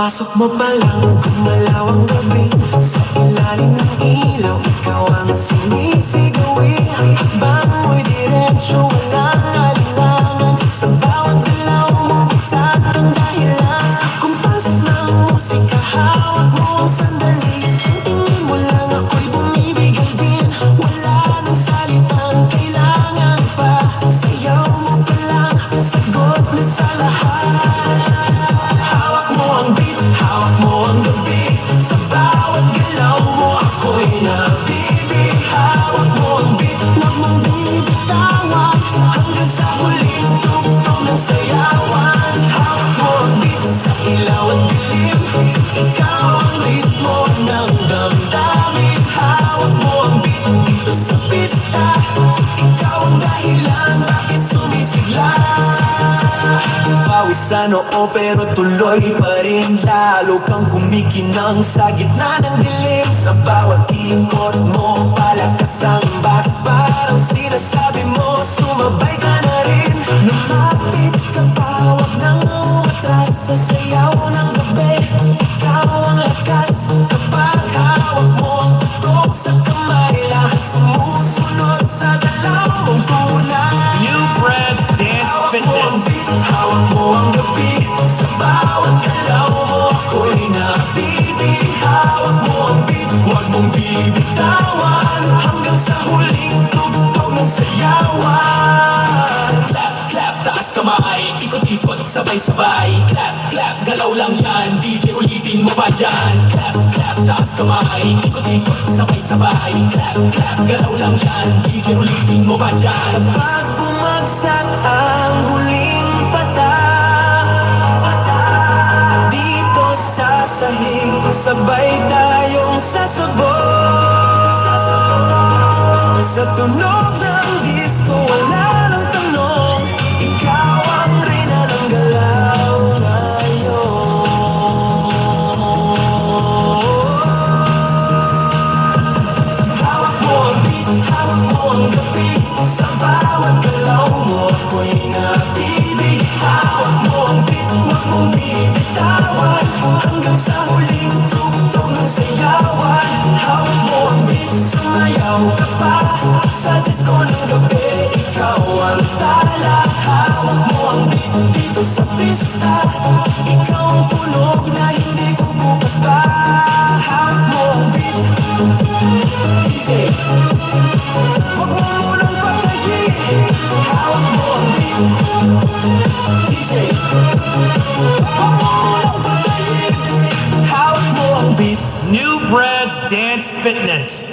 Pagpasok mo pa lang, gumalaw ang gabi. Sa ilalim ng ilaw, ikaw ang sinisigawi. Ang hakbang mo'y diretsyo, walang alinlangan. Sa bawat galaw mo, isang ang dahilan. Sa kumpas ng musika, hawak mo ang sandali. Sa tingin mo lang ako'y bumibigay din. Wala nang salitang kailangan pa. Sayaw mo pa lang, sagot na sa lahat. Hawak mo ang beat, hawak mo ang gabi. Sa bawat galaw mo ako'y nabibig. Hawak mo ang beat, huwag mong bibitawan. Hanggang sa huling tugtog ng sayawan. Hawak mo ang beat sa ilaw at dilim. Ikaw ang ritmo ng damdamin. Hawak mo ang beat dito sa pista. Ikaw ang dahilan bakit sumisigla. Pawis sa noo pero tuloy pa rin. Lalo kang kumikinang sa gitna ng dilim. Sa bawat ikot mo, palakas ang bass. Parang sinasabi mo, sumabay ka na rin. Lumapit ka pa, huwag nang umatras. Sa sayaw ng gabi, ikaw ang lakas. Kapag hawak mo ang tutok sa kamay, lahat sumusunod sa galaw mong tunay. New Brad's Dance Fitness. Hawak mo ang gabi. Sa bawat galaw mo ako'y nabibig. Hawak mo ang beat, huwag mong bibitawan. Hanggang sa huling tugtog ng sayawan. Clap, clap, taas kamay. Ikot-ikot, sabay-sabay. Clap, clap, galaw lang yan. DJ ulitin mo pa yan. Clap, clap, taas kamay. Ikot-ikot, sabay-sabay. Clap, clap, galaw lang yan. DJ ulitin mo pa yan. Kapag bumagsak ang huling patak dito sa sahig, sabay tayong sasabog. Sa tunog ng disco, wala nang tanong. Ikaw ang reyna ng galaw ngayon. Hawak mo ang beat, hawak mo ang gabi. Sa bawat galaw mo ako'y nabibig. Hawak mo ang beat, huwag mong bibitawan. Hanggang sa huling tugtog ng sayawan. Hawak mo ang beat, sumayaw ka pa. Sa disco ng gabi, ikaw ang tala. Hawak mo ang beat dito sa pista. Ikaw ang tunog na hindi kukupas pa. Hawak mo ang beat, DJ, huwag mo munang patayin. Hawak mo ang beat, DJ, huwag mo munang patayin. Hawak mo ang beat. New Brad's Dance Fitness.